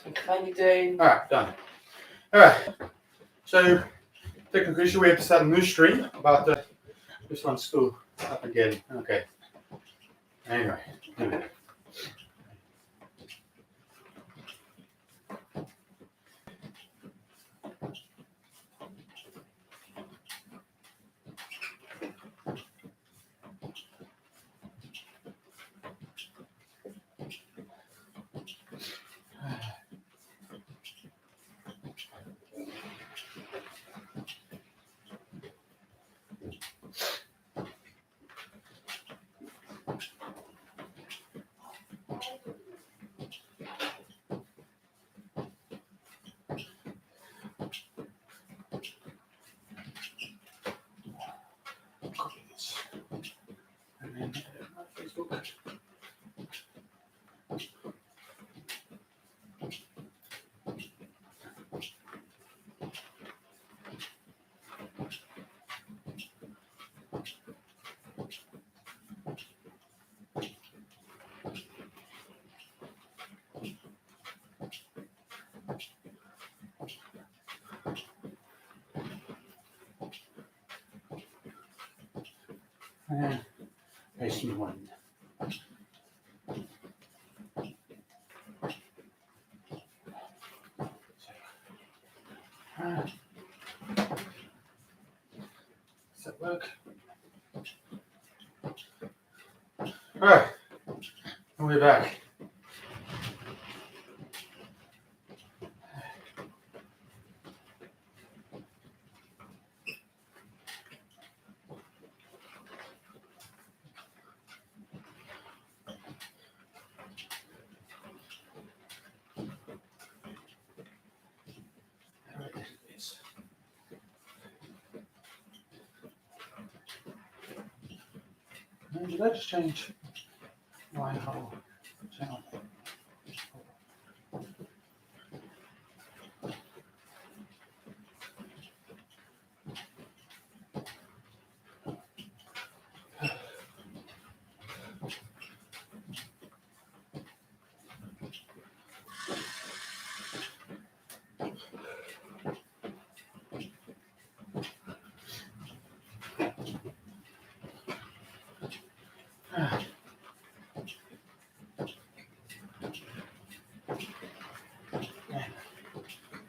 Geen idee. Alright, done. Alright, so the conclusion, we have to start a new stream about this one's still up again. Okay. Anyway. Copy this. And then Facebook. And paste new one. Does that work? Alright, and we're back. Did I just change my whole channel?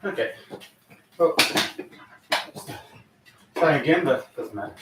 Okay. Well, try again, but it doesn't matter.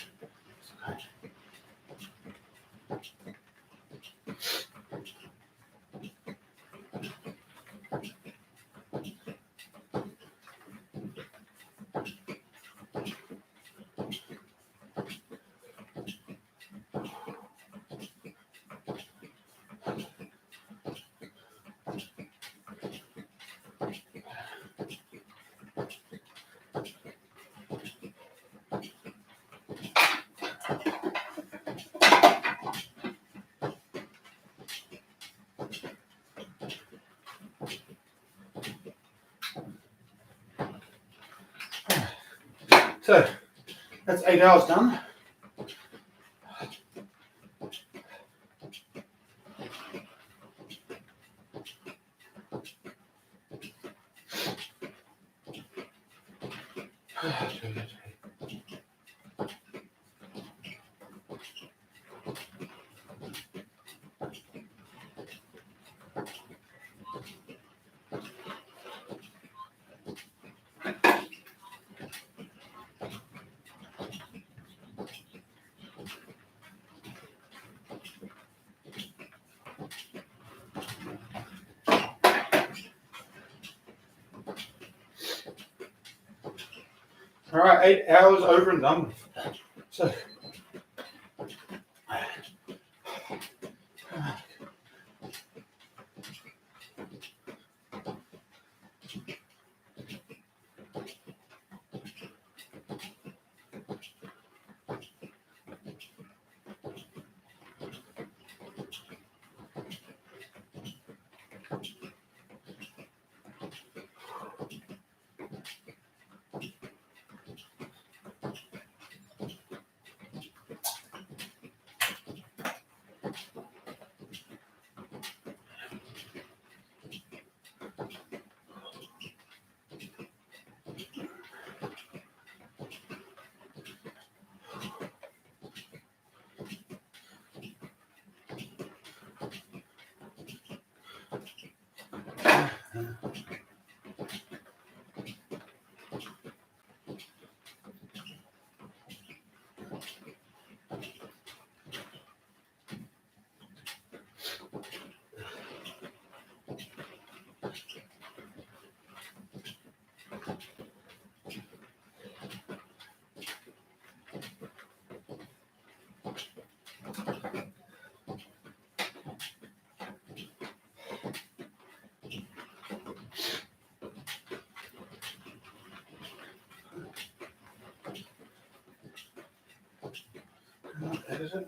So that's 8 hours done. All right, 8 hours over and done with. So, Edit it.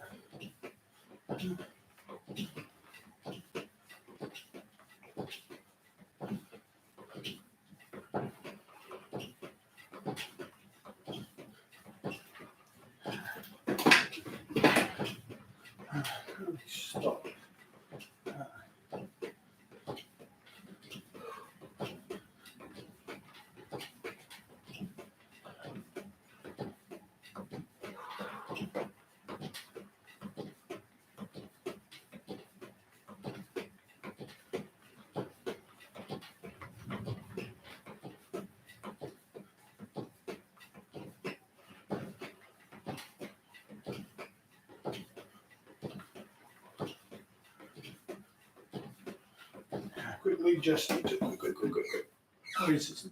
Stop. Quickly, just quick. What is this?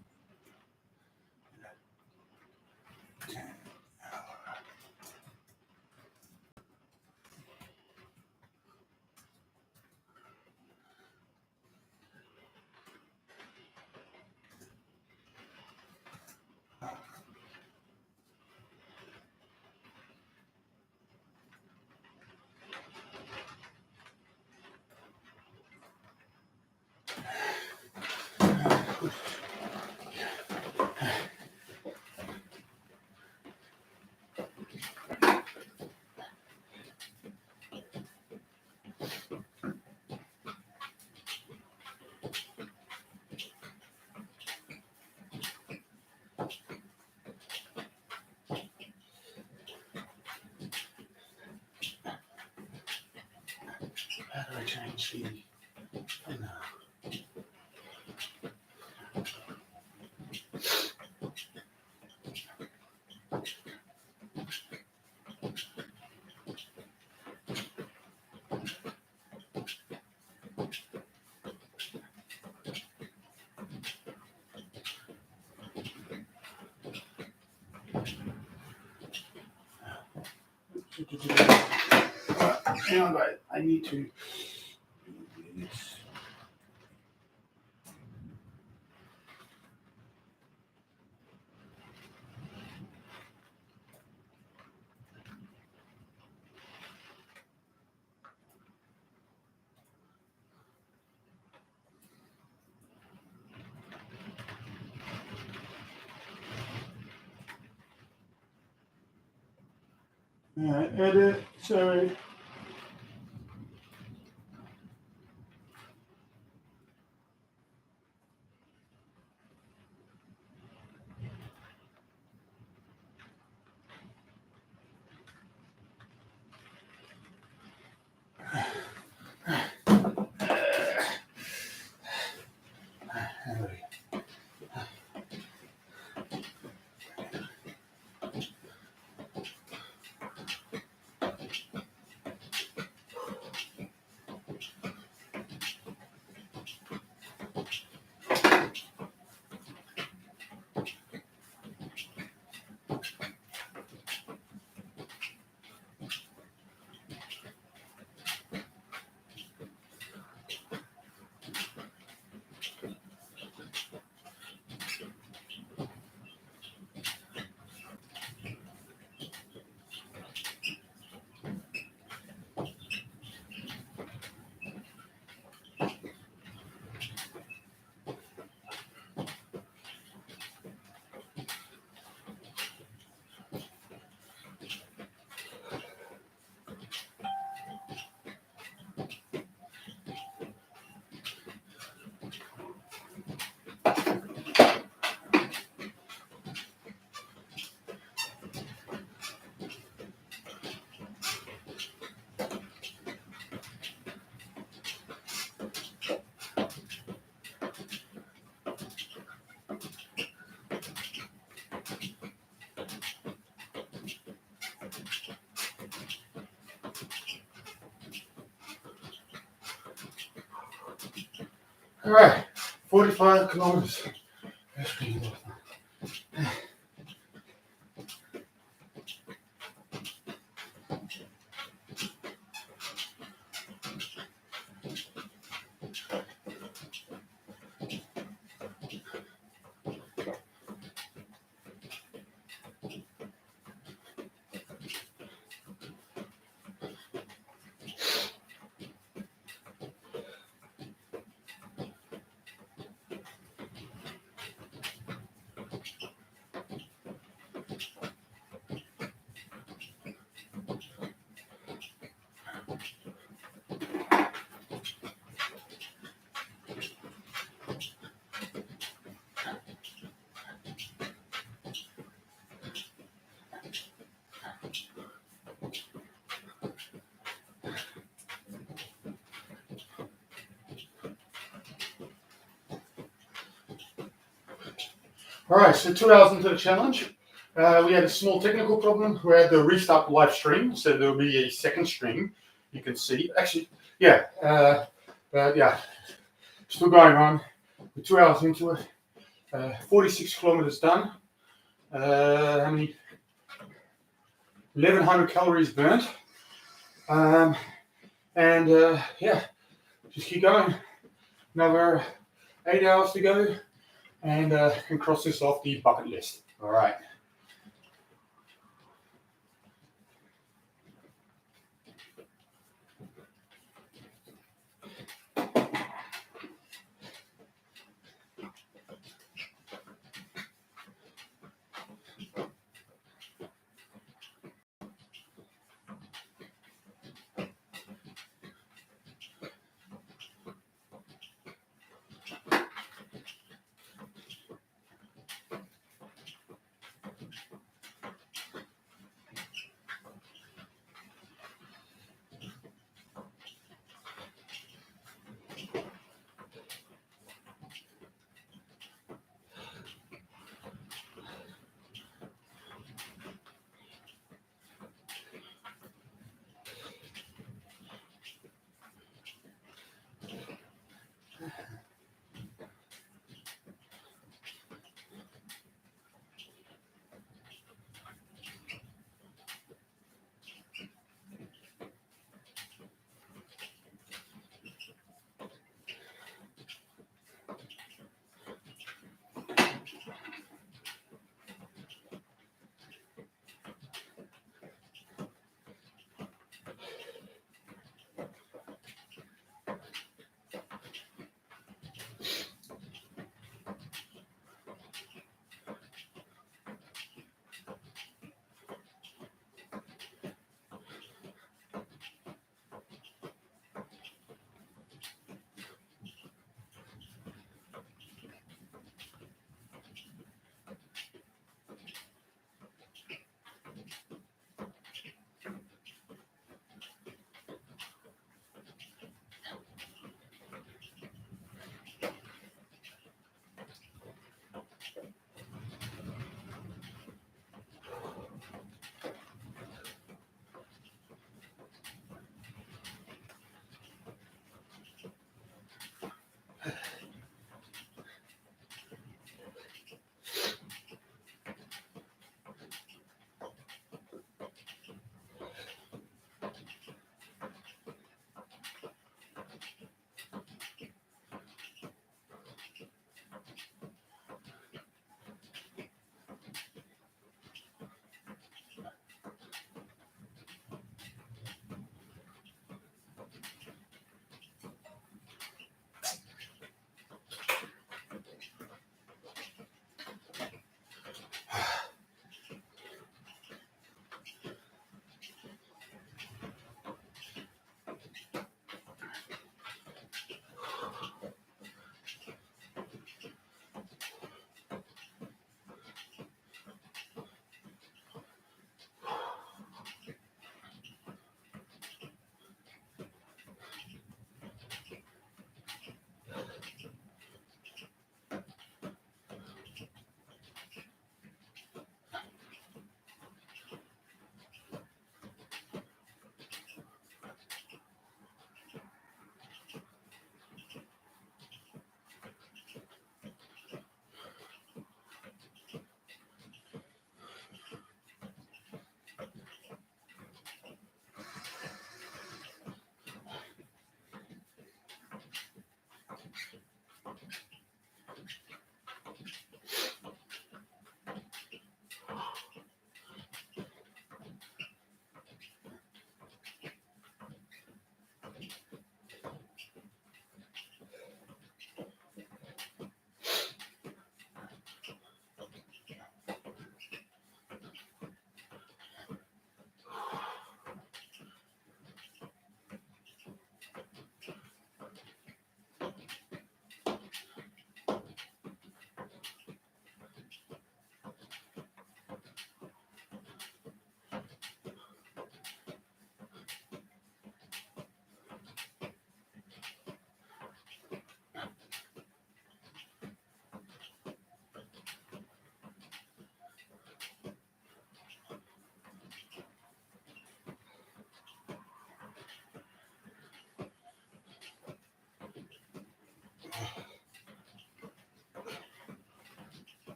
How do I change the? No. Hang on, guys. I need to. Edit. Sorry. All right, 45 kilometers. All right, so 2 hours into the challenge, we had a small technical problem. We had to restart the live stream, so there'll be a second stream. You can see, actually, yeah, yeah, still going on. We're 2 hours into it. 46 kilometers done. How many? 1,100 calories burnt. Yeah, just keep going. Another 8 hours to go, and can cross this off the bucket list. All right.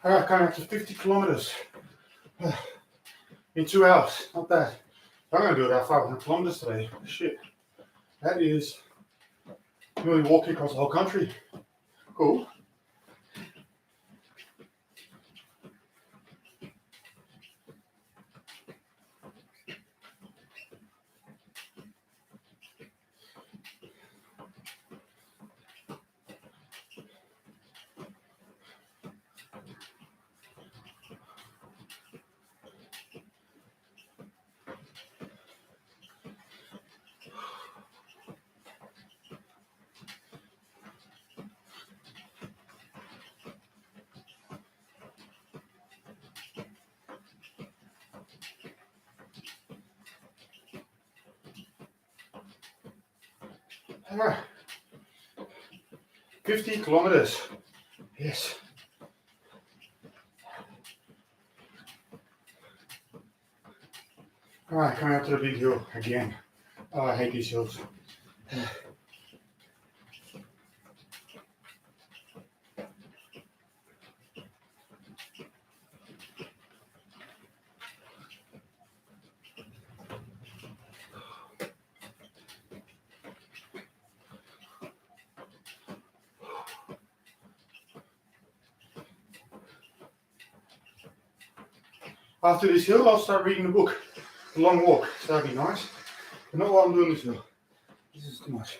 All right, coming up to 50 kilometers in 2 hours. Not bad. I'm going to do about 500 kilometers today. Shit. That is nearly walking across the whole country. Cool. All right. 50 kilometers. Yes. All right, coming up to the big hill again. Oh, I hate these hills. After this hill, I'll start reading the book. The long walk. So that'd be nice. But not while I'm doing this hill. This is too much.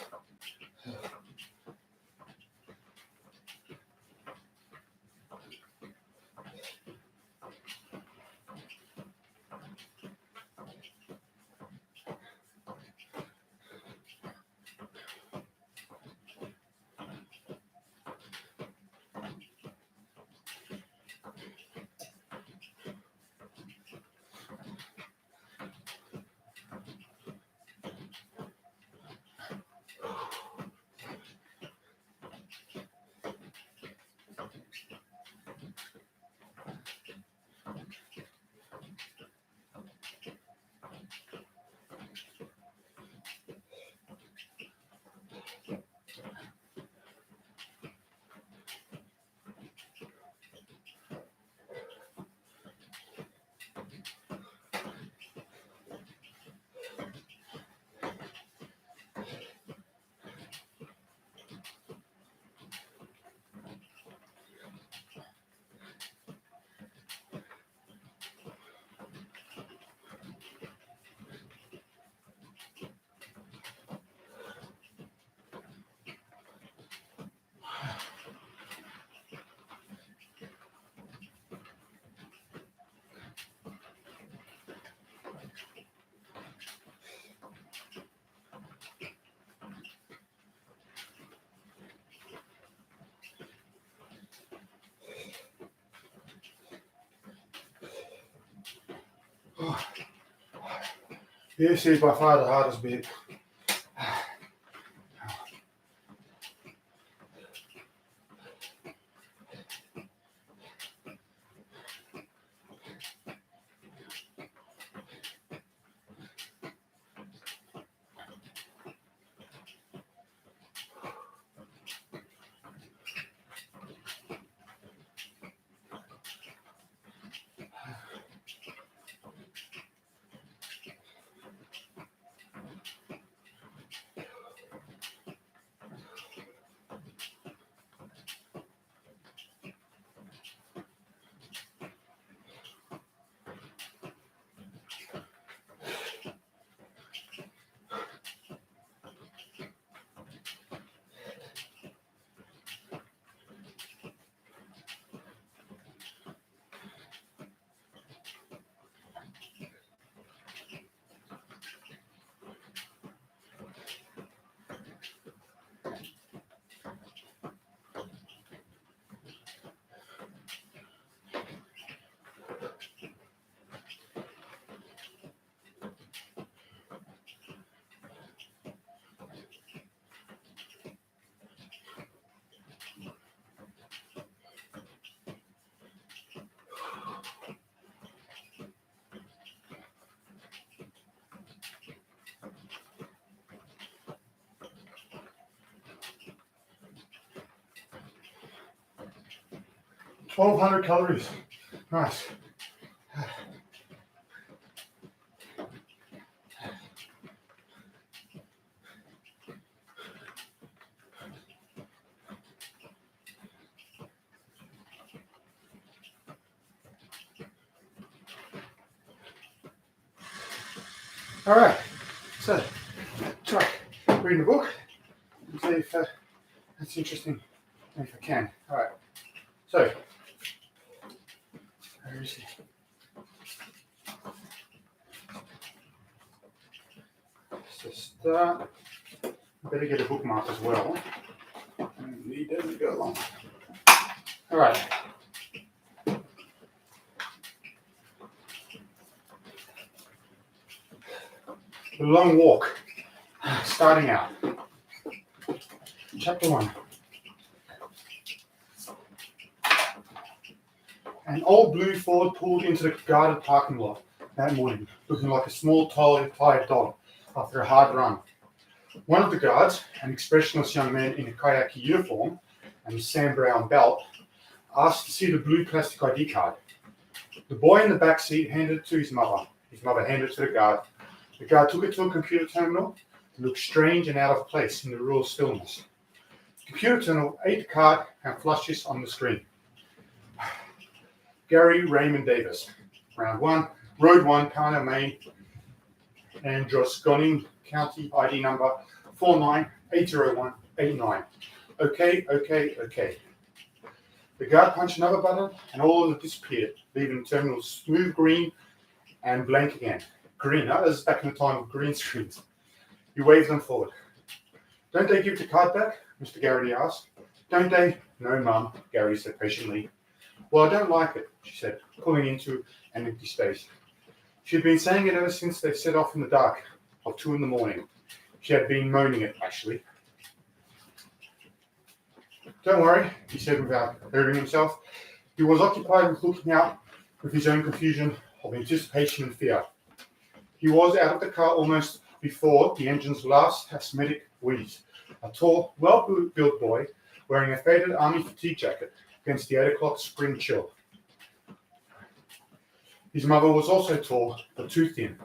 Oh. This is by far the hardest bit. 1,200 calories. Nice. All right, so try reading the book and see if that's interesting, if I can. All right, so where is he? So start. I better get a bookmark as well. And he doesn't go along. All right. The Long Walk. Starting out. Chapter 1. An old blue Ford pulled into the guarded parking lot that morning, looking like a small, tired dog after a hard run. One of the guards, an expressionless young man in a kayak uniform and a Sam Brown belt, asked to see the blue plastic ID card. The boy in the back seat handed it to his mother. His mother handed it to the guard. The guard took it to a computer terminal and looked strange and out of place in the rural stillness. The computer terminal ate the card and flashed this on the screen. Gary Raymond Davis, Road 1, Parnell, Maine, Androscoggin County, ID number 4980189. Okay. The guard punched another button and all of it disappeared, leaving the terminal smooth green and blank again. Green, that was back in the time of green screens. He waved them forward. Don't they give the card back? Mr. Garrity asked. Don't they? No, Mum, Gary said patiently. Well, I don't like it, she said, pulling into an empty space. She had been saying it ever since they set off in the dark of 2 in the morning. She had been moaning it, actually. Don't worry, he said without hurting himself. He was occupied with looking out with his own confusion of anticipation and fear. He was out of the car almost before the engine's last asthmatic wheeze. A tall, well-built boy wearing a faded army fatigue jacket against the 8 o'clock spring chill. His mother was also tall, but too thin.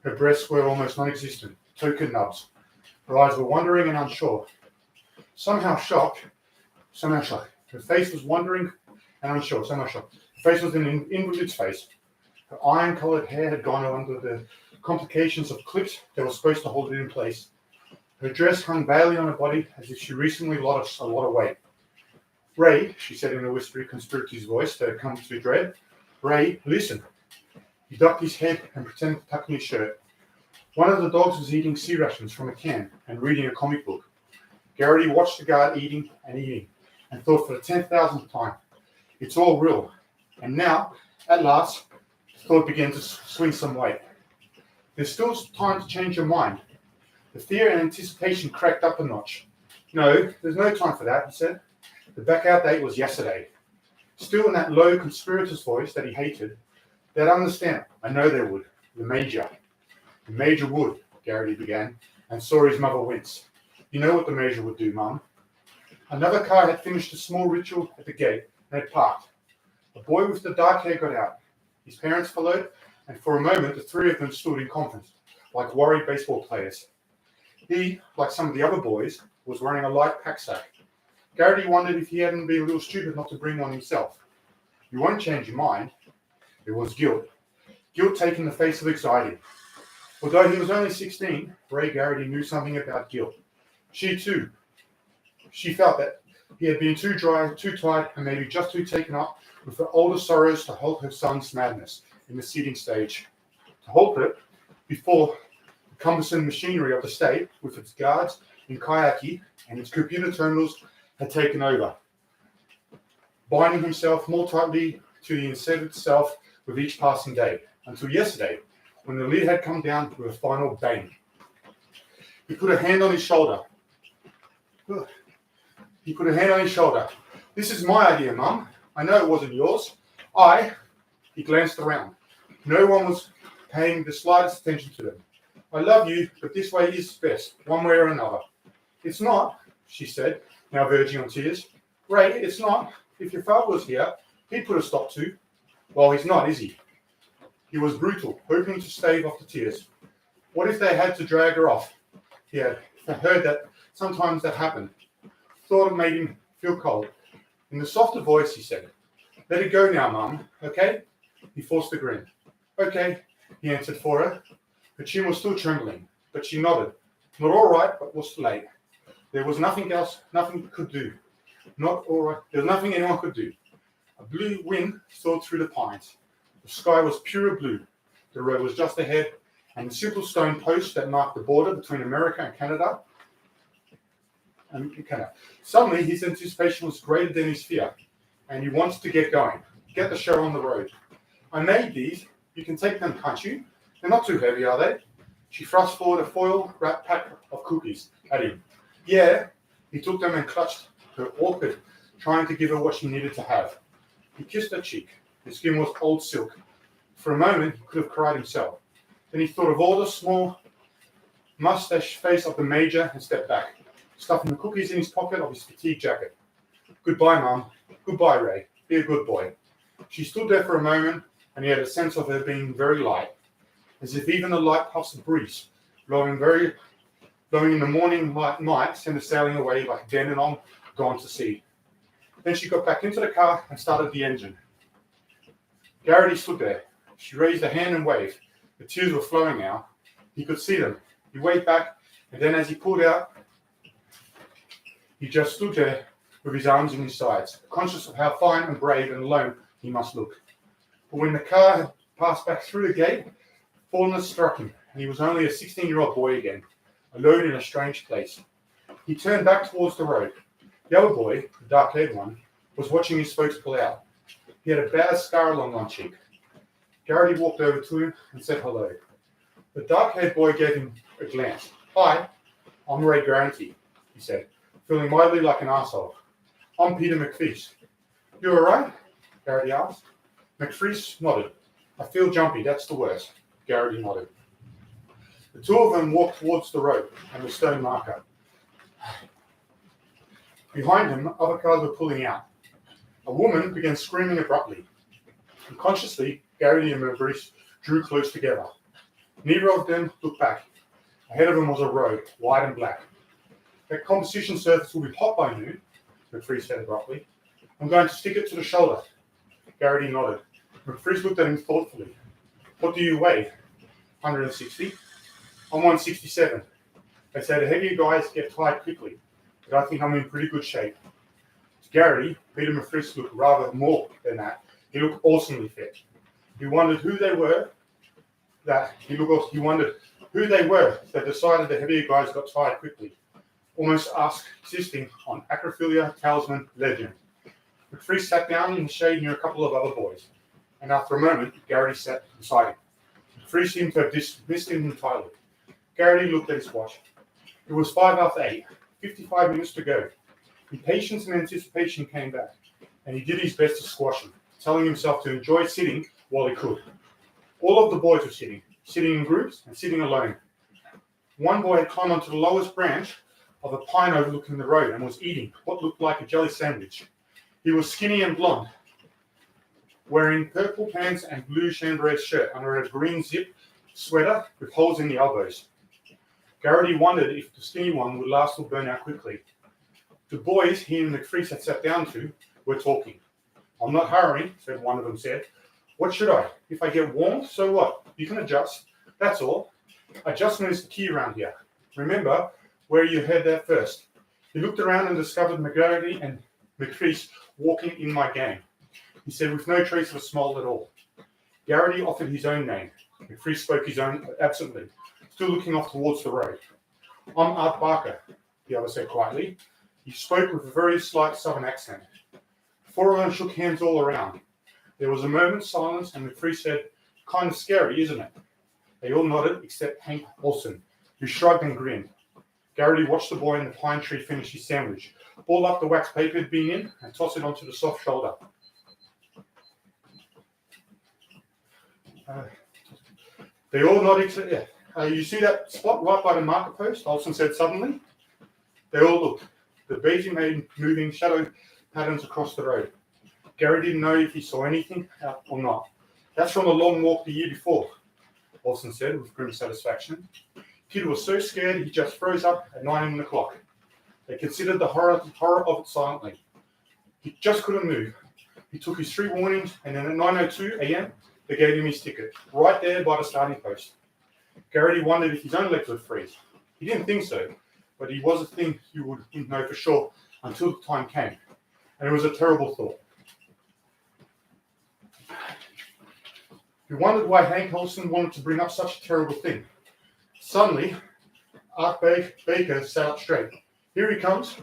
Her breasts were almost non-existent, token nubs. Her eyes were wandering and unsure. Somehow shocked. Her face was wandering and unsure, somehow shocked. Her face was an invalid's face. Her iron-colored hair had gone under the complications of clips that were supposed to hold it in place. Her dress hung barely on her body as if she recently lost a lot of weight. Ray, she said in a whispery, conspirator's voice that had come to dread. Ray, listen. He ducked his head and pretended to tuck in his shirt. One of the dogs was eating sea rations from a can and reading a comic book. Garrity watched the guard eating and thought for the 10,000th time, it's all real. And now, at last, the thought began to swing some weight. There's still time to change your mind. The fear and anticipation cracked up a notch. No, there's no time for that, he said. The back-out date was yesterday. Still in that low conspirator's voice that he hated, they'd understand. I know they would. The Major. The Major would, Garrity began, and saw his mother wince. You know what the Major would do, Mum. Another car had finished a small ritual at the gate and had parked. A boy with the dark hair got out. His parents followed, and for a moment the three of them stood in conference, like worried baseball players. He, like some of the other boys, was wearing a light pack sack. Garrity wondered if he hadn't been a little stupid not to bring one himself. You won't change your mind. It was guilt. Guilt taking the face of anxiety. Although he was only 16, Ray Garrity knew something about guilt. She felt that he had been too dry, too tight, and maybe just too taken up with her older sorrows to halt her son's madness in the seeding stage. To halt it before the cumbersome machinery of the state, with its guards in kayaki and its computer terminals, had taken over, binding himself more tightly to the incentive itself with each passing day, until yesterday, when the lid had come down with a final bang. He put a hand on his shoulder. This is my idea, Mum. I know it wasn't yours. He glanced around. No one was paying the slightest attention to them. I love you, but this way is best, one way or another. It's not, she said, now verging on tears. Ray, it's not. If your father was here, He'd put a stop to. Well, he's not, is he? He was brutal, hoping to stave off the tears. What if they had to drag her off? He had heard that sometimes that happened. Thought it made him feel cold. In the softer voice, he said, "Let it go now, Mum, okay?" He forced a grin. "Okay," he answered for her. Her chin was still trembling, but she nodded. Not all right, but was late. There was nothing else, nothing could do. Not all right. There was nothing anyone could do. A blue wind soared through the pines. The sky was pure blue. The road was just ahead, and the simple stone post that marked the border between America and Canada. Suddenly, his anticipation was greater than his fear, and he wanted to get going, get the show on the road. "I made these. You can take them, can't you? They're not too heavy, are they?" She thrust forward a foil-wrapped pack of cookies at him. "Yeah." He took them and clutched her awkward, trying to give her what she needed to have. He kissed her cheek. Her skin was old silk. For a moment, he could have cried himself. Then he thought of all the small mustache face of the Major and stepped back, stuffing the cookies in his pocket of his fatigue jacket. "Goodbye, Mum. Goodbye, Ray. Be a good boy." She stood there for a moment, and he had a sense of her being very light, as if even the light puffs of breeze, blowing in the morning might send her sailing away like Dandenong gone to sea. Then she got back into the car and started the engine. Garrity stood there. She raised a hand and waved. The tears were flowing now. He could see them. He waved back, and then as he pulled out, he just stood there with his arms in his sides, conscious of how fine and brave and alone he must look. But when the car had passed back through the gate, fallenness struck him, and he was only a 16-year-old boy again, alone in a strange place. He turned back towards the road. The other boy, the dark-haired one, was watching his folks pull out. He had a bad scar along one cheek. Garrity walked over to him and said hello. The dark-haired boy gave him a glance. "Hi, I'm Ray Garrity," he said, feeling mightily like an arsehole. "I'm Peter McFeast." "You all right?" Garrity asked. McFeast nodded. "I feel jumpy, that's the worst." Garrity nodded. The two of them walked towards the road and the stone marker. Behind him, other cars were pulling out. A woman began screaming abruptly. Unconsciously, Garrity and McFeast drew close together. Neither of them looked back. Ahead of them was a road, white and black. "That composition surface will be hot by noon," McFeast said abruptly. "I'm going to stick it to the shoulder." Garrity nodded. McFeast looked at him thoughtfully. "What do you weigh?" 160. "I'm 167. They say the heavier guys get tired quickly, but I think I'm in pretty good shape." To Garrity, Peter McFeast looked rather more than that. He looked awesomely fit. He wondered who they were that decided the heavier guys got tired quickly. Almost asked, insisting on acrophilia talisman legend. McFeast sat down in the shade near a couple of other boys, and after a moment, Garrity sat beside him. McFeast seemed to have dismissed him entirely. Garrity looked at his watch. It was 8:05, 55 minutes to go. Impatience and anticipation came back, and he did his best to squash them, telling himself to enjoy sitting while he could. All of the boys were sitting in groups and sitting alone. One boy had climbed onto the lowest branch of a pine overlooking the road and was eating what looked like a jelly sandwich. He was skinny and blonde, wearing purple pants and blue chambray shirt under a green zip sweater with holes in the elbows. Garrity wondered if the skinny one would last or burn out quickly. The boys he and McFeast had sat down to were talking. "I'm not hurrying," said one of them said. "What should I? If I get warm, so what? You can adjust. That's all. Adjustment is the key around here. Remember where you heard that first." He looked around and discovered Garrity and McFeast walking in my gang. He said with no trace of a smile at all. Garrity offered his own name. McFeast spoke his own absently, still looking off towards the road. "I'm Art Barker," the other said quietly. He spoke with a very slight southern accent. Four of them shook hands all around. There was a moment's silence, and McFeast said, "Kind of scary, isn't it?" They all nodded, except Hank Olson, who shrugged and grinned. Garrity watched the boy in the pine tree finish his sandwich, ball up the wax paper he'd been in, and toss it onto the soft shoulder. They all nodded. You see that spot right by the marker post? Olson said suddenly. They all looked. The beating made moving shadow patterns across the road. Gary didn't know if he saw anything or not. That's from a long walk the year before, Olsen said with grim satisfaction. Kid was so scared he just froze up at 9 o'clock. They considered the horror of it silently. He just couldn't move. He took his 3 warnings, and then at 9:02 a.m., they gave him his ticket, right there by the starting post. Garrity wondered if his own legs would freeze. He didn't think so, but it was a thing you wouldn't know for sure until the time came. And it was a terrible thought. He wondered why Hank Olsen wanted to bring up such a terrible thing. Suddenly, Art Baker sat up straight. Here he comes.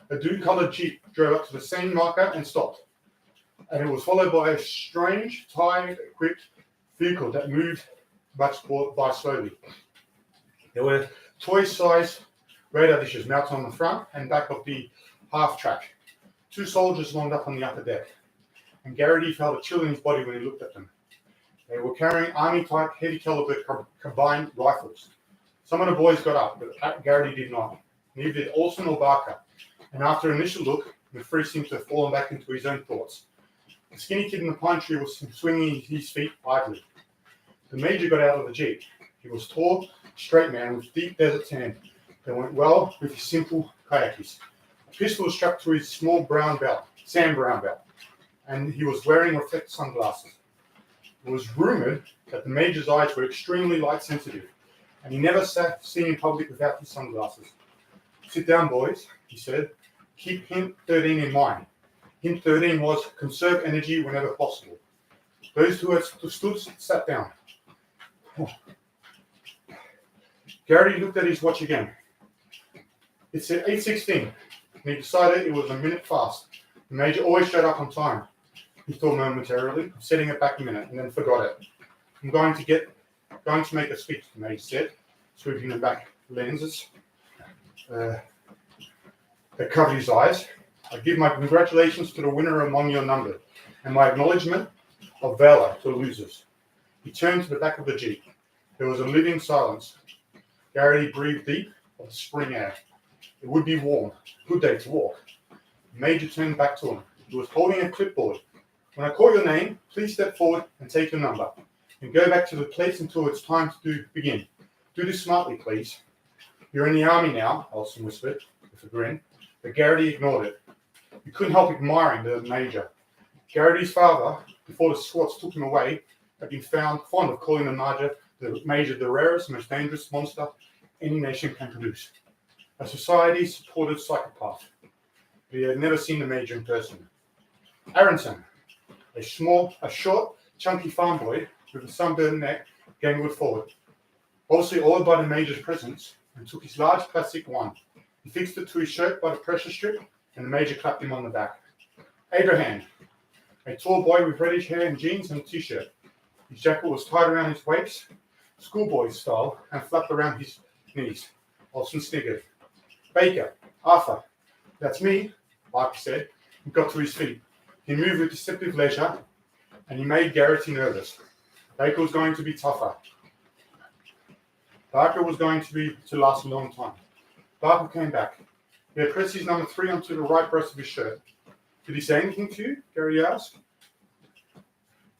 A dude-coloured Jeep drove up to the same marker and stopped. And it was followed by a strange, tie-equipped vehicle that moved by slowly. There were toy-sized radar dishes mounted on the front and back of the half-track. 2 soldiers lined up on the upper deck. And Garrity felt a chill in his body when he looked at them. They were carrying Army-type heavy-caliber combined rifles. Some of the boys got up, but Garrity did not. Neither did Olsen or Barker. And after an initial look, McFree seemed to have fallen back into his own thoughts. The skinny kid in the pine tree was swinging his feet idly. The major got out of the Jeep. He was a tall, straight man with deep desert tan that went well with his simple kayakis. A pistol was strapped to his small sand brown belt, and he was wearing reflective sunglasses. It was rumoured that the major's eyes were extremely light sensitive, and he never seen in public without his sunglasses. Sit down, boys, he said. Keep hint 13 in mind. Hint 13 was conserve energy whenever possible. Those who had stood sat down. Garrity looked at his watch again. It said 8:16, and he decided it was a minute fast. The major always showed up on time. He thought momentarily, setting it back a minute, and then forgot it. I'm going to make a speech, the major said, sweeping the back lenses that covered his eyes. I give my congratulations to the winner among your number, and my acknowledgement of valor to the losers. He turned to the back of the Jeep. There was a living silence. Garrity breathed deep of the spring air. It would be warm. Good day to walk. The major turned back to him. He was holding a clipboard. When I call your name, please step forward and take your number. And go back to the place until it's time to begin. Do this smartly, please. You're in the army now, Olsen whispered with a grin. But Garrity ignored it. He couldn't help admiring the major. Garrity's father, before the Scots took him away, had been found fond of calling the major the rarest, most dangerous monster any nation can produce. A society-supported psychopath. But he had never seen the major in person. Aronson, a short, chunky farm boy with a sunburned neck, gangward forward. Obviously awed by the major's presence, and took his large plastic wand. He fixed it to his shirt by the pressure strip, and the major clapped him on the back. Abraham, a tall boy with reddish hair and jeans and a t-shirt. His jacket was tied around his waist, schoolboy style, and flapped around his knees. Olsen sniggered. Baker, Arthur, that's me, Barker said, and got to his feet. He moved with deceptive leisure, and he made Garrity nervous. Baker was going to be tougher. Barker was going to last a long time. Barker came back. He had pressed his number 3 onto the right breast of his shirt. Did he say anything to you? Garrity asked.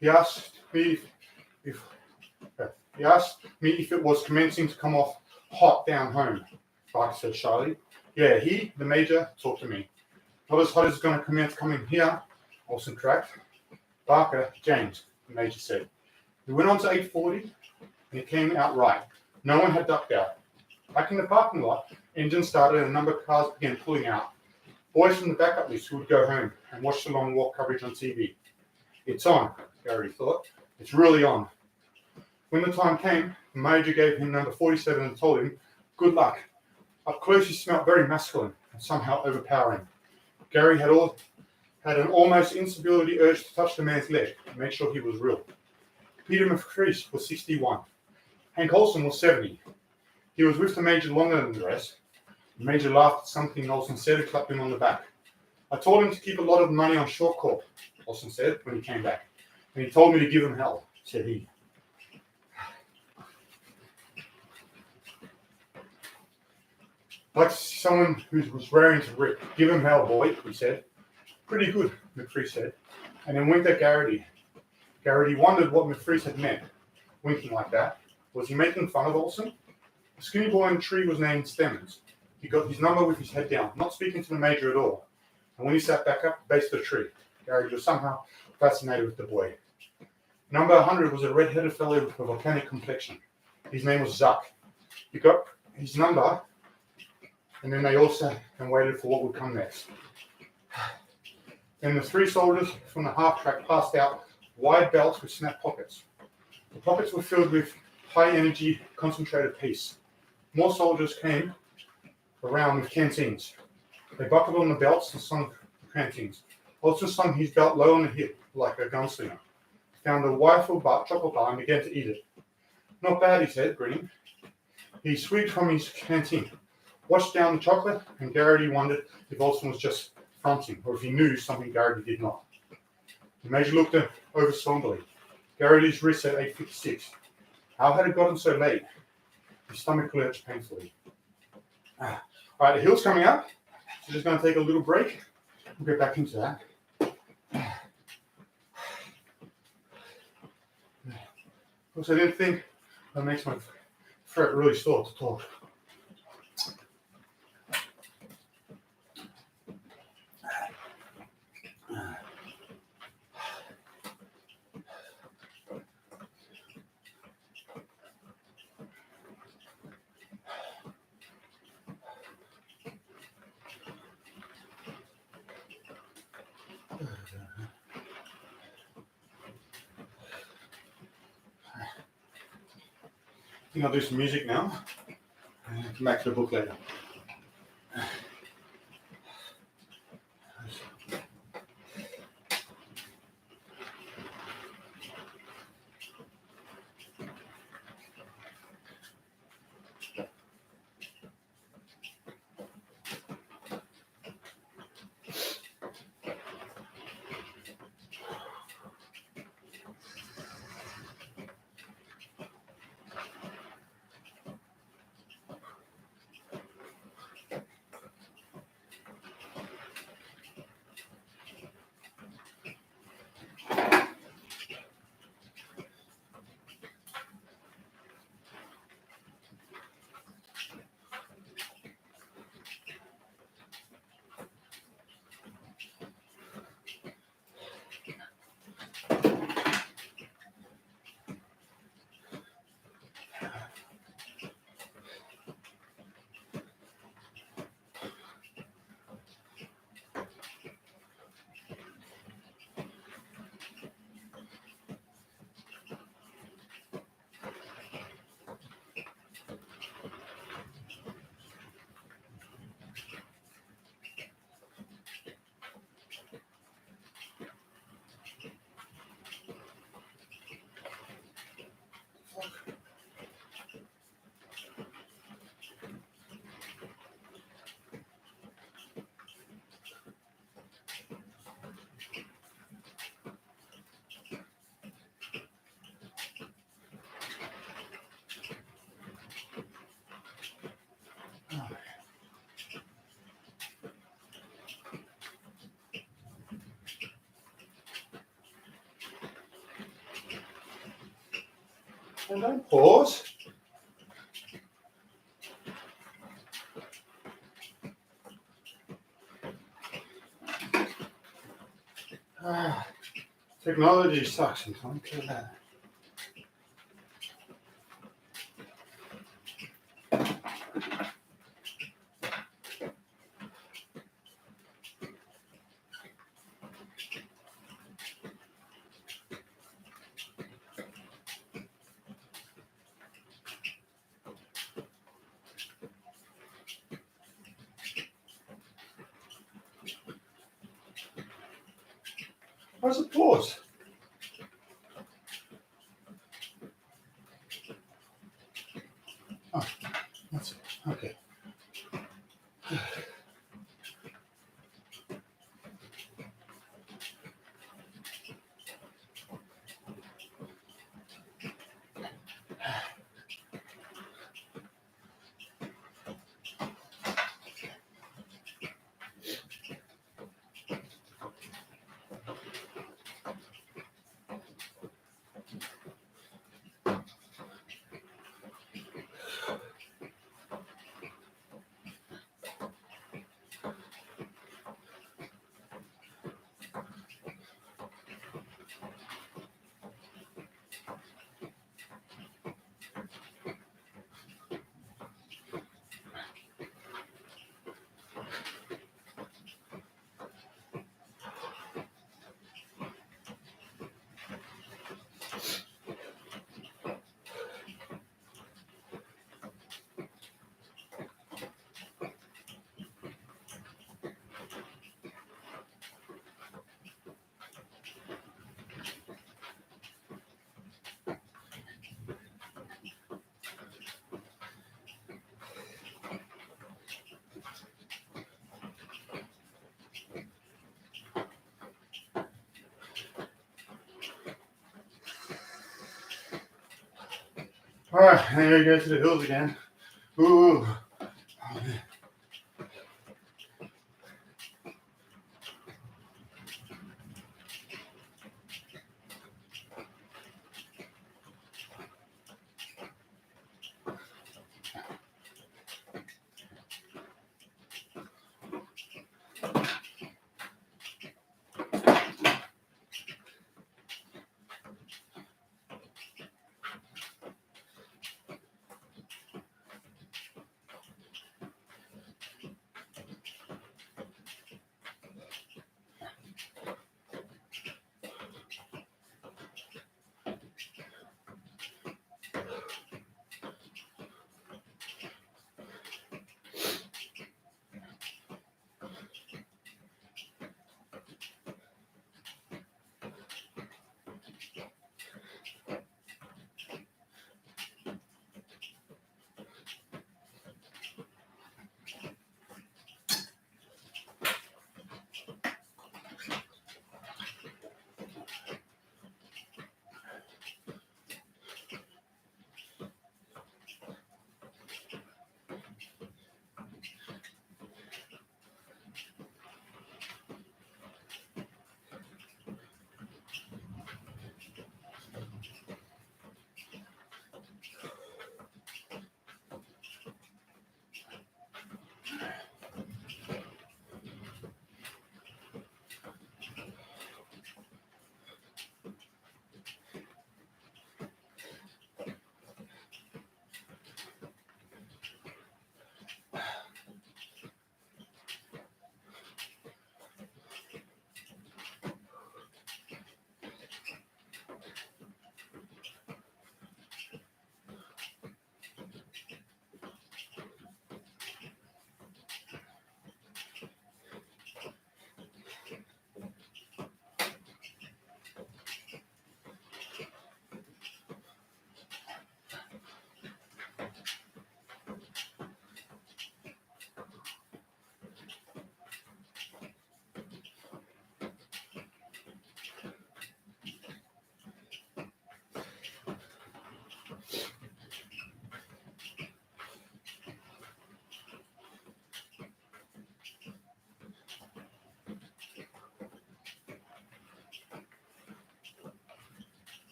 He asked me if it was commencing to come off hot down home, Barker said shyly. Yeah, the major, talked to me. Not as hot as it's going to commence coming here, Olsen cracked. Barker, James, the major said. We went on to 8:40, and it came out right. No one had ducked out. Back in the parking lot, engine started and a number of cars began pulling out. Boys from the backup list who would go home and watch the long walk coverage on TV. It's on, Garrity thought. It's really on. When the time came, the major gave him number 47 and told him, good luck. Up close he smelt very masculine and somehow overpowering. Gary had an almost instability urge to touch the man's leg and make sure he was real. Peter McCrease was 61. Hank Olsen was 70. He was with the major longer than the rest. The major laughed at something Olsen said and clapped him on the back. I told him to keep a lot of money on short corp, Olsen said when he came back. And he told me to give him hell, said he. Like someone who was raring to rip. Give him hell, boy, he said. Pretty good, McCree said. and then winked at Garrity. Garrity wondered what McFreeze had meant, winking like that. Was he making fun of Olsen? The skinny boy in the tree was named Stemmons. He got his number with his head down, not speaking to the major at all. And when he sat back up, base of the tree, Garrity was somehow fascinated with the boy. Number 100 was a red-headed fellow with a volcanic complexion. His name was Zuck. He got his number, and then they all sat and waited for what would come next. Then the 3 soldiers from the half-track passed out wide belts with snap pockets. The pockets were filled with high-energy, concentrated peace. More soldiers came around with canteens. They buckled on the belts and slung the canteens. Olsen slung his belt low on the hip, like a gunslinger. Found a rifle chocolate bar and began to eat it. Not bad, he said, grinning. He swigged from his canteen, washed down the chocolate, and Garrity wondered if Olsen was just fronting, or if he knew something Garrity did not. The major looked over somberly. Garrity's wrist said 8:56. How had it gotten so late? His stomach lurched painfully. All right, the hill's coming up, so just going to take a little break. We'll get back into that. Because I didn't think that makes my throat really sore to talk. I think I'll do some music now and come back to the book later. And then pause. Technology sucks sometimes. Where's the pause? Oh, that's it. Okay. All right, here we go to the hills again. Ooh. Oh, man.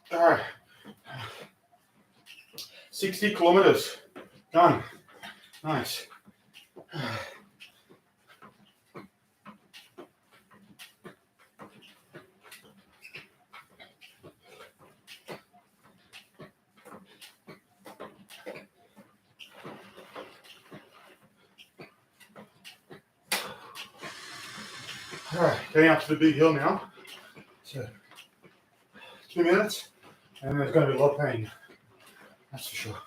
All right. 60 kilometers. Done. Nice. All right, getting up to the big hill now. So, 2 minutes, and there's going to be a lot of pain. That's for sure.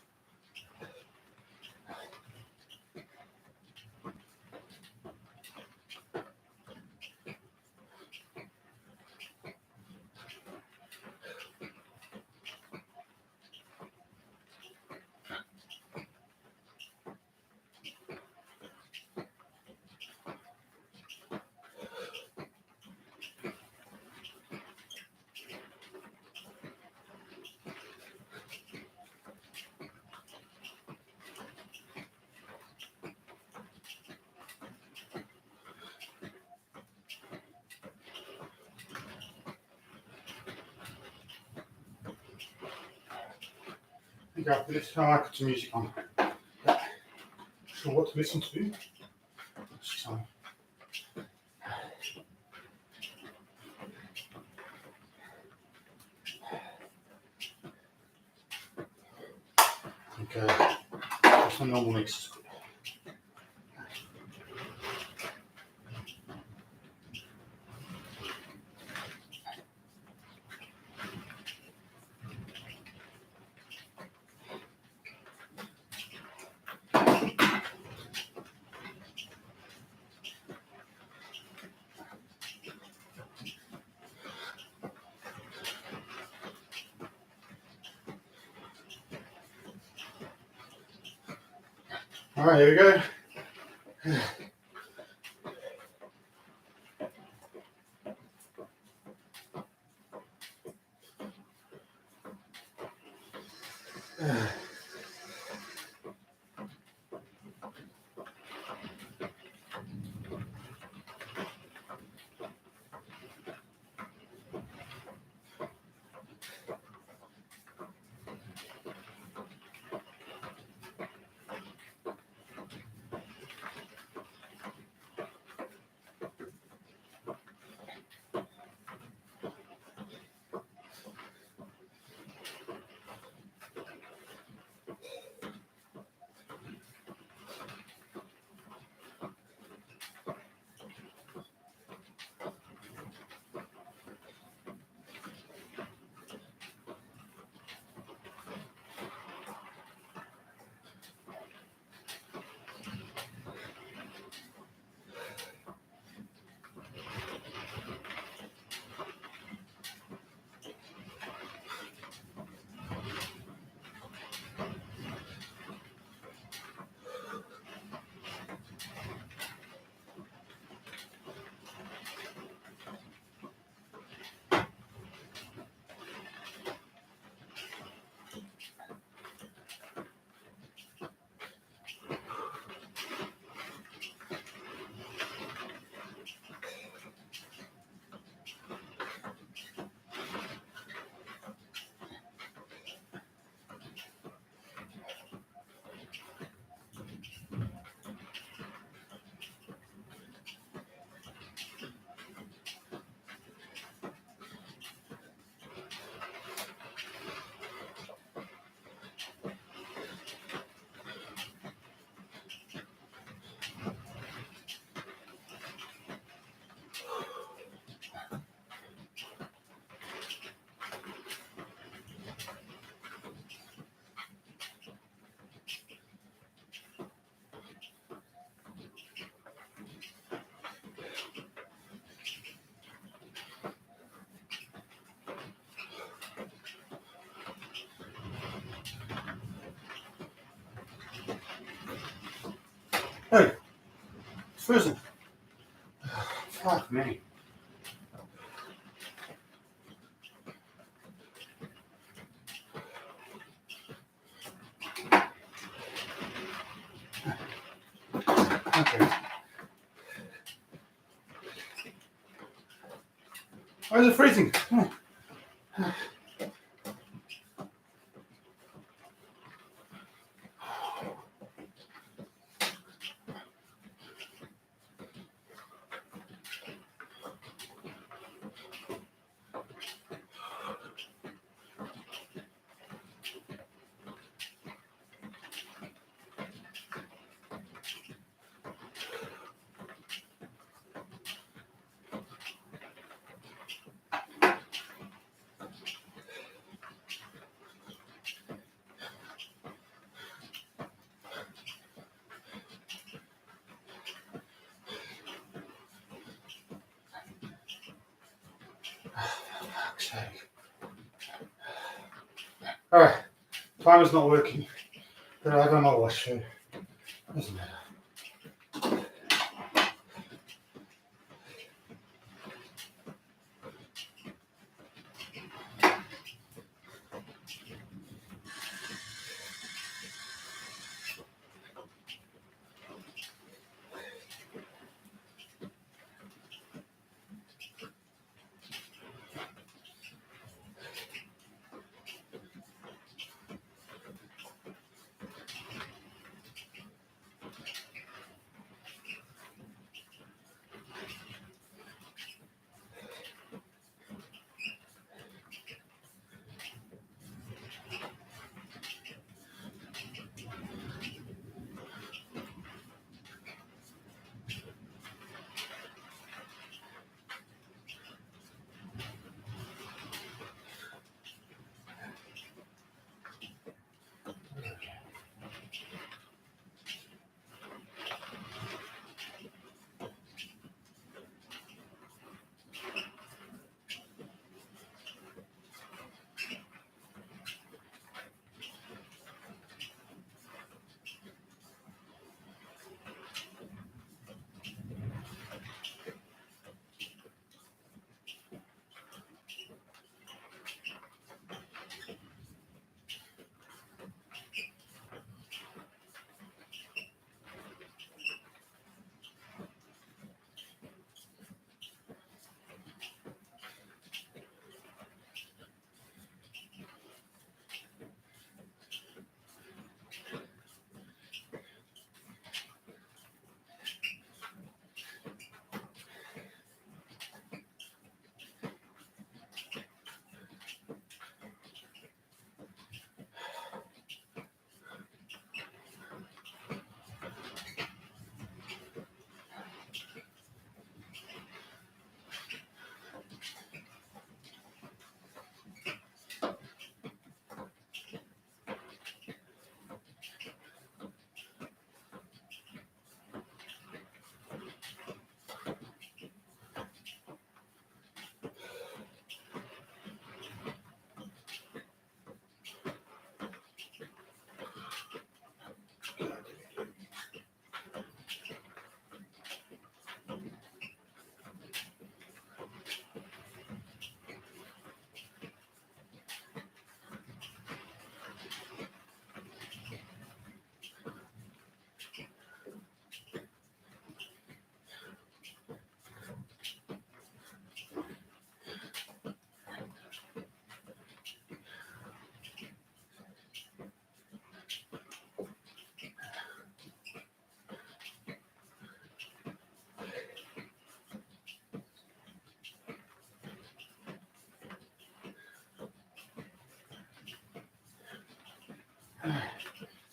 I think after this, I might put some music on. Not sure what to listen to. So, okay, just a normal mix. All right, here we go. Hey, it's frozen. Fuck me. Okay. Why is it freezing? Fuck's sake. All right, timer's not working, but I don't know what to. Doesn't matter.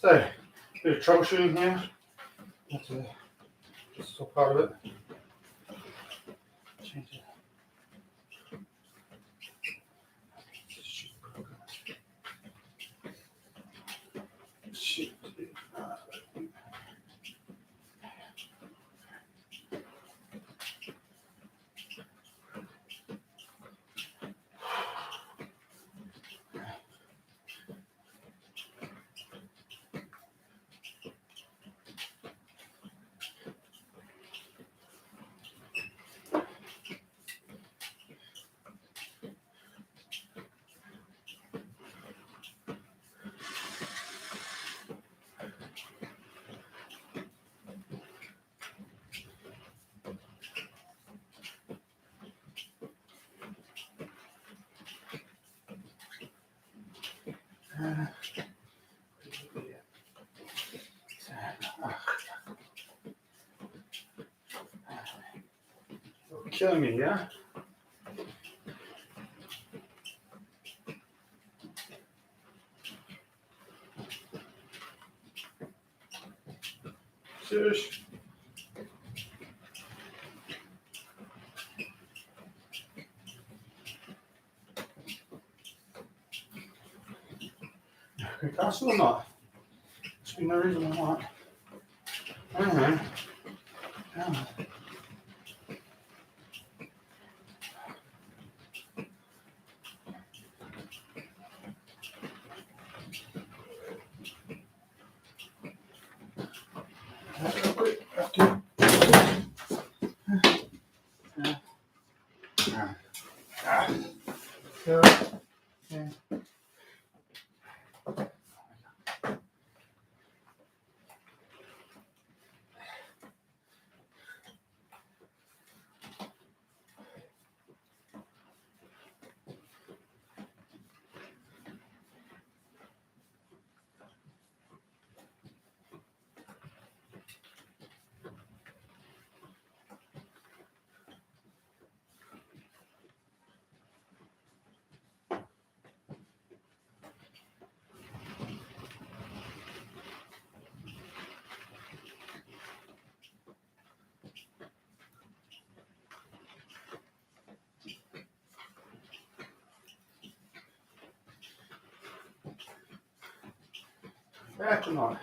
So, a bit of troubleshooting here. That's just all part of it. Change it. Shit. You're killing me, yeah? Serious? Okay, castle or not? There's been no reason why not. Back or not?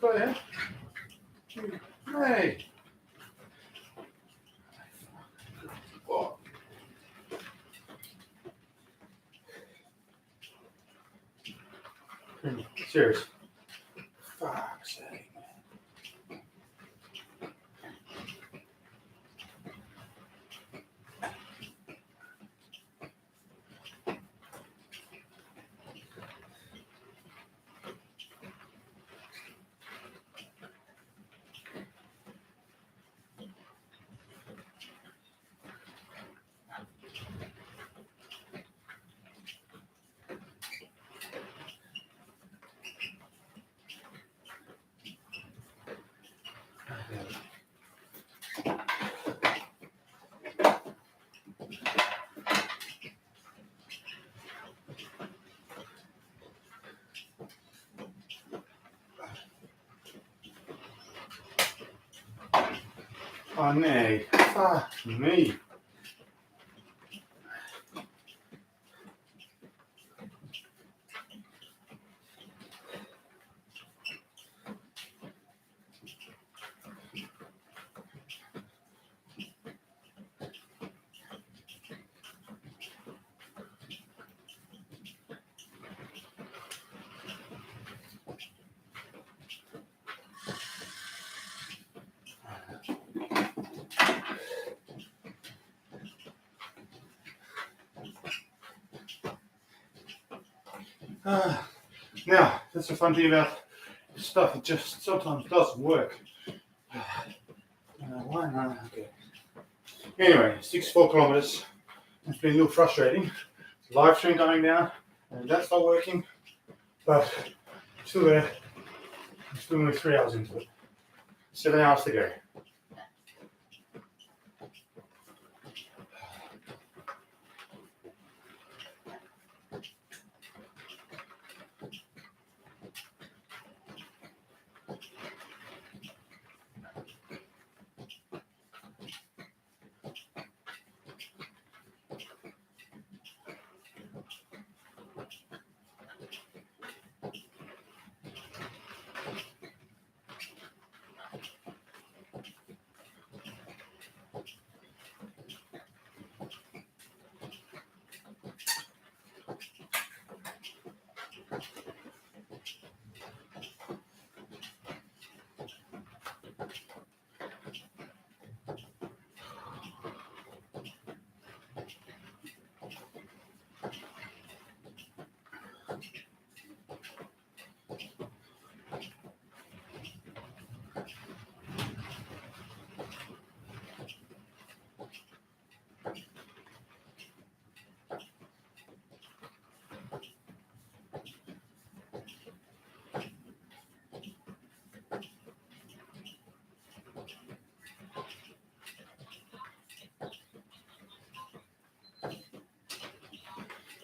Go ahead. Hey. Oh. Serious. Fuck's sake. Oh, no. Fuck me. Now, that's the fun thing about stuff. It just sometimes doesn't work. Why not? Okay. Anyway, 64 kilometers. It's been a little frustrating. Live stream going down, and that's not working. But still there. I'm still only 3 hours into it. 7 hours to go.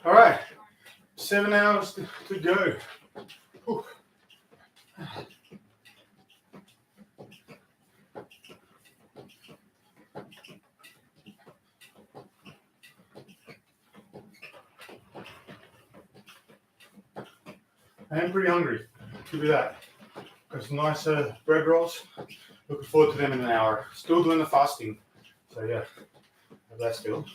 All right, 7 hours to go. Whew. I am pretty hungry to do that. Got some nice bread rolls. Looking forward to them in an hour. Still doing the fasting. So yeah, have that still.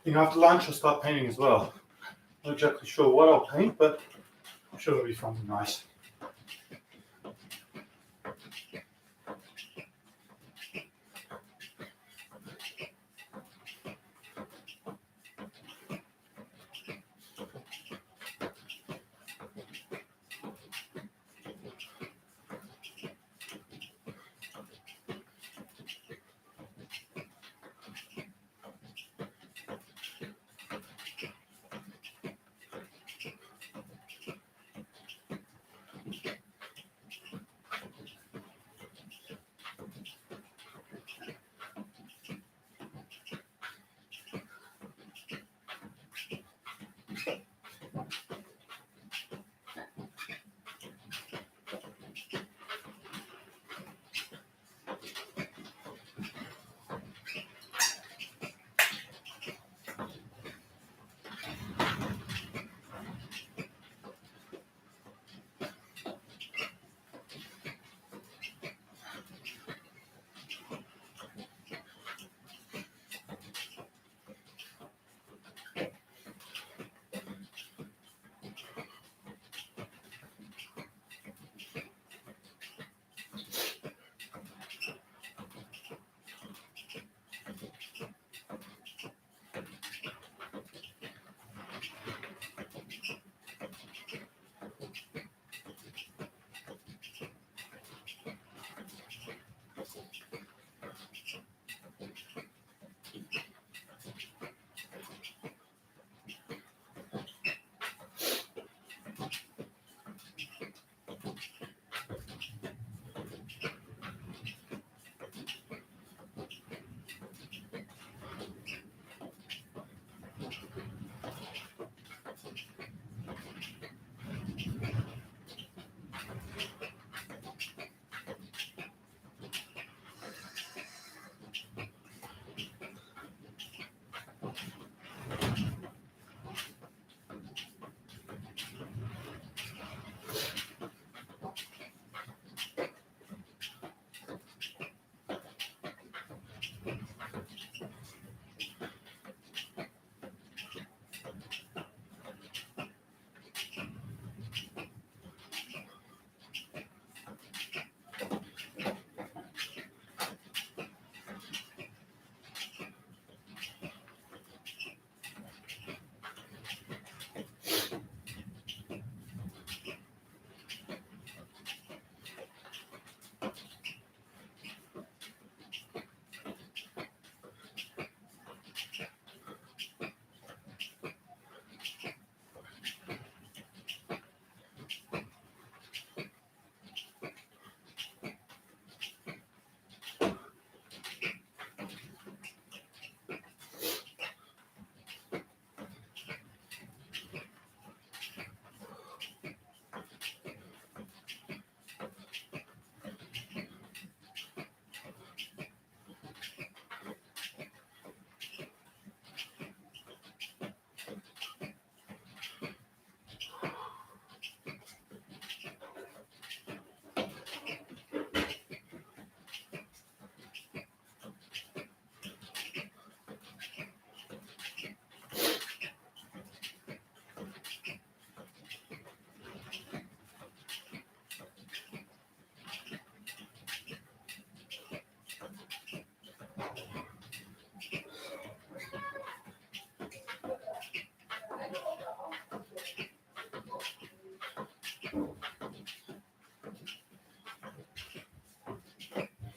think after lunch I'll start painting as well. Not exactly sure what I'll paint, but I'm sure it'll be something nice.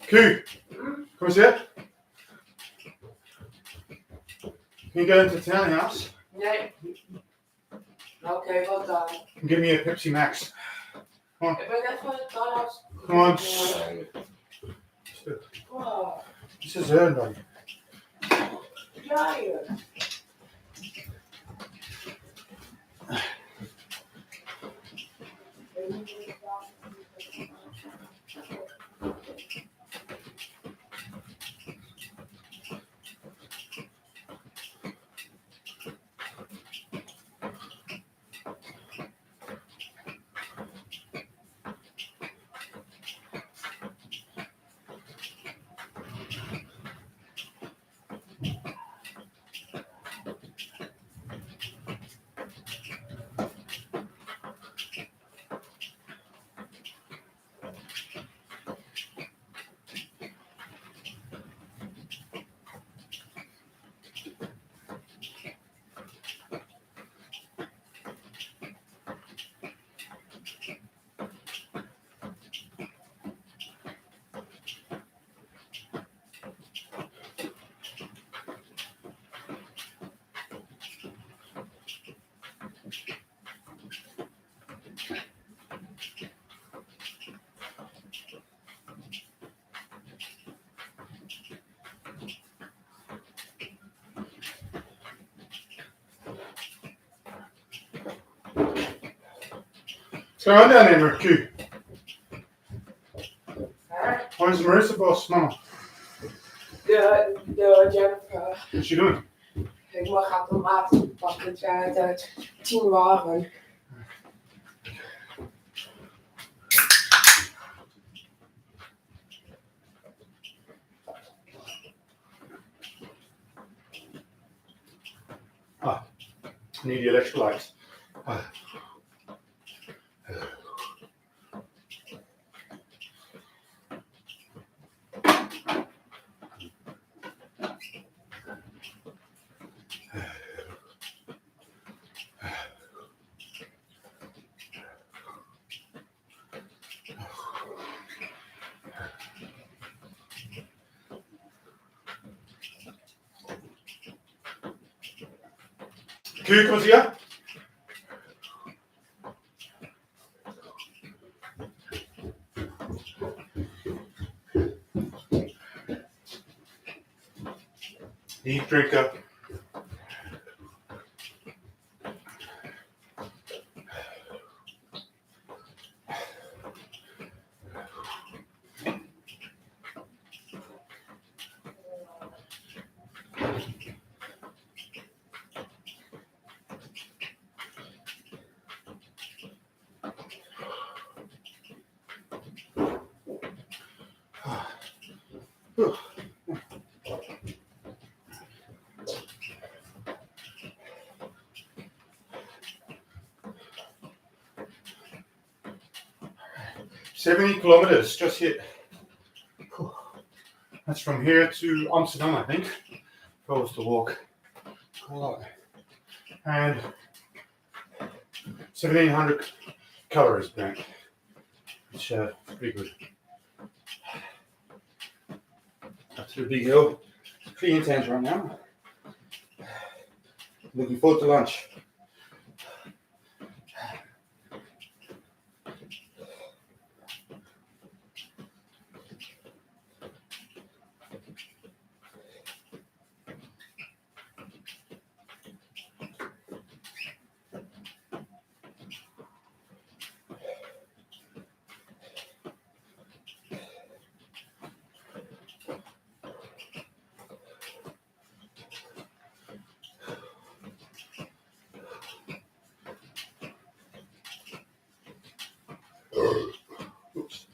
Q, come here. Can you go into the townhouse? Nee. Oké, wat dan? And give me a Pepsi Max. Come on. Ik ben net van het townhouse. Come on. Wow. This is her, buddy. Ja, hier. What's going on down there, Q? Huh? Where's Marissa boss, mama? De Jennifer. What's she doing? Ik mag automatisch pakken de 10 waren. I need the electrolytes. Q, kom eens hier. Heat drinker. Whew. 70 kilometers, just hit. That's from here to Amsterdam, I think. If I was to walk. A lot. And 1,700 calories burnt, which is pretty good. Up to the big hill. Pretty intense right now. Looking forward to lunch. Oops.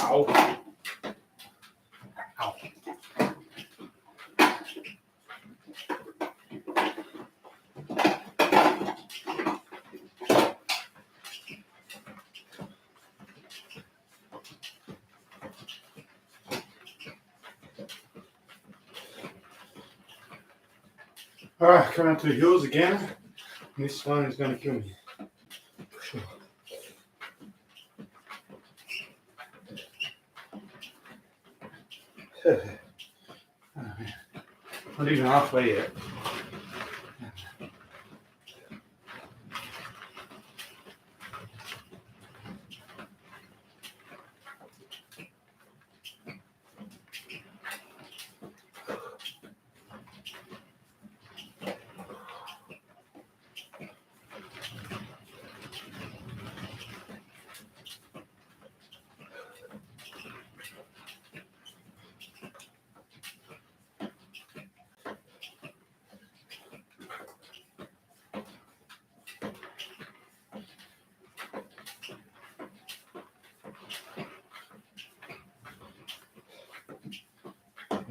Ow. Ow. Alright, coming up to the hills again. This one is going to kill me. Not even halfway yet.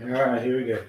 All right, here we go.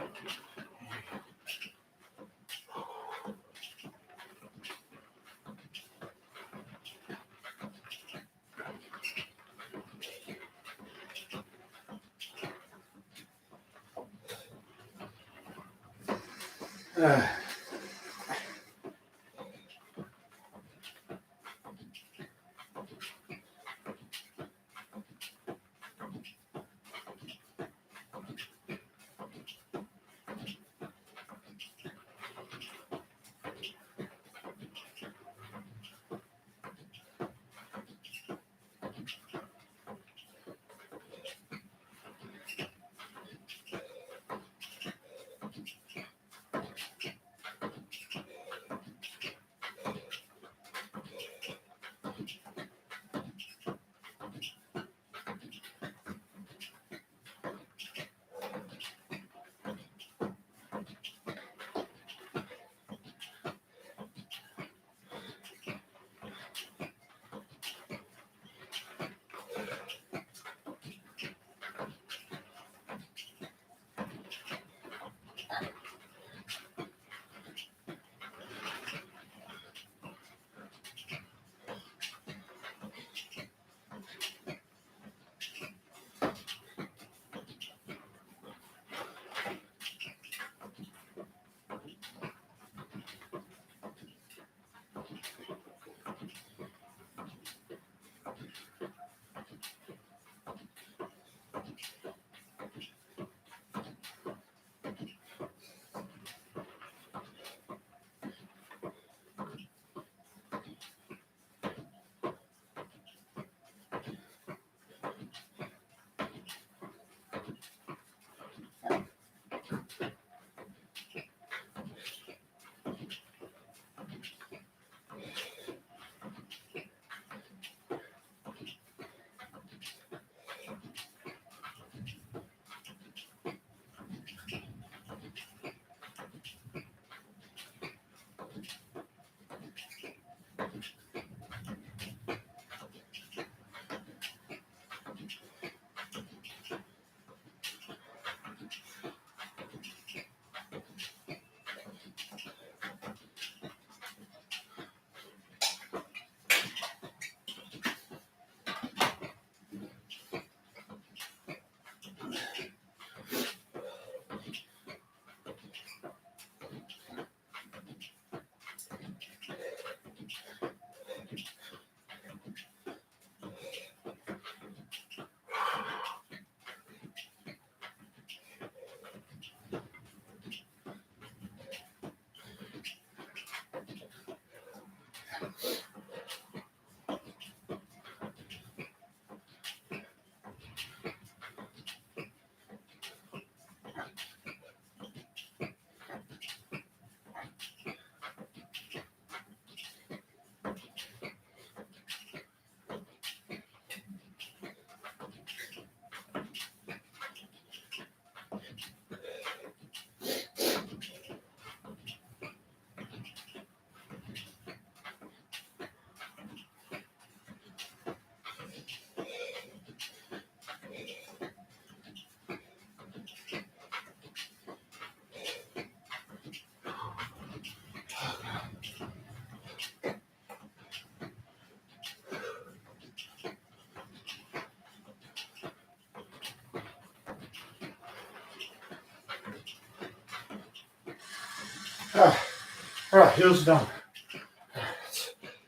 All right, heels done.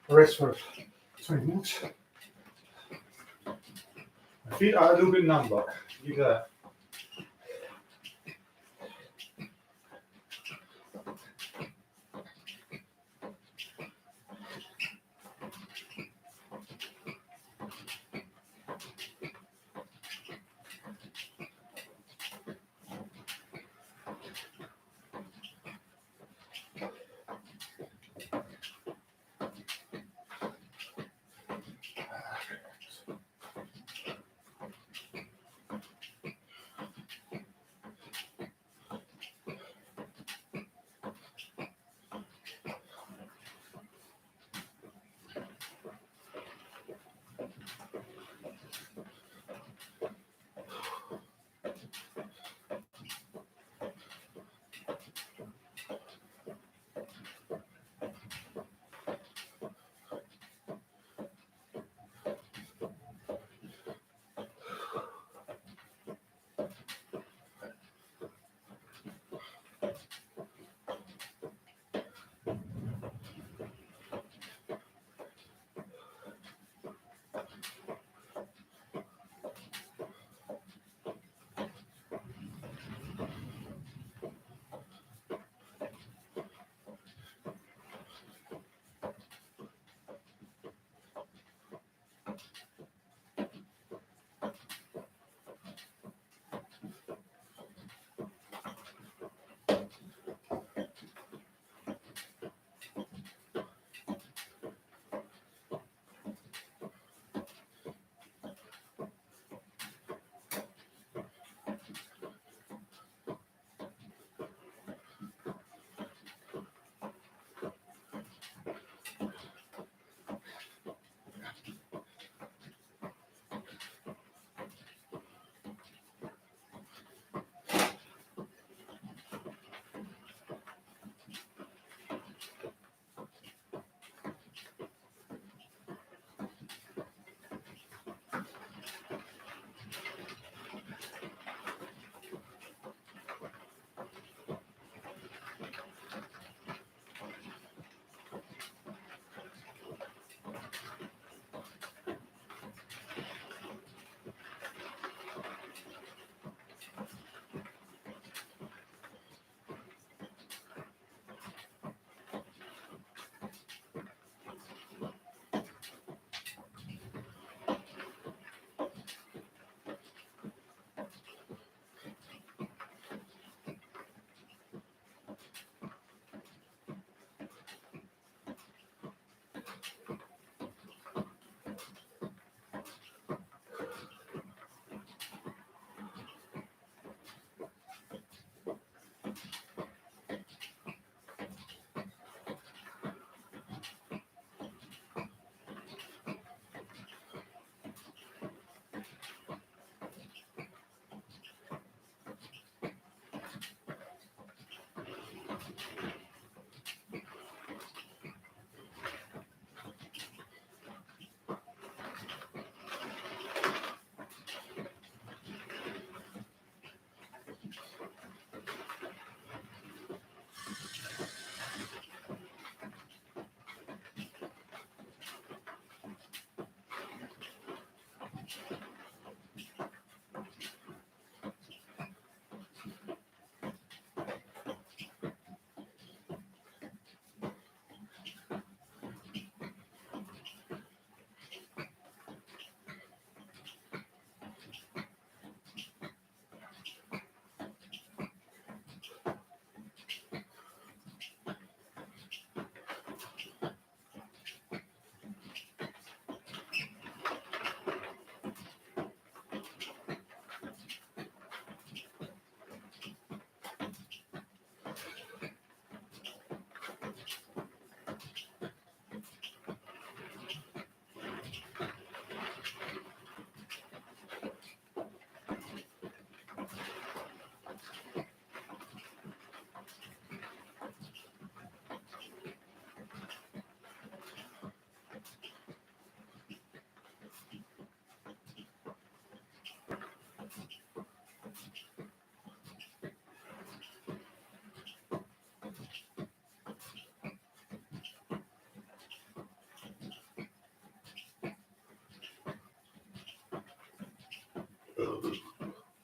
Rest for 20 minutes. My feet are a little bit numb, but you got that.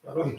Pardon.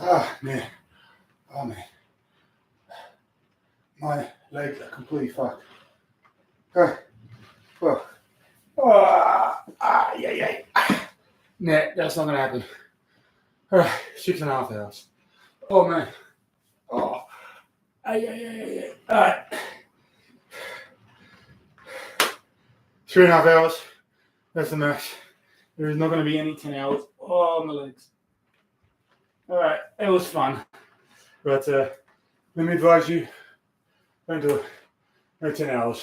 Ah, man. Oh, man. My legs are completely fucked. Alright. Well. Yeah. Nah, that's not gonna happen. Alright, 6.5 hours. Oh, man. Oh. Yeah. Alright. 3.5 hours. That's the max. There's not gonna be any 10 hours. Oh, my legs. Alright, it was fun. But let me advise you, don't do it. No 10 hours.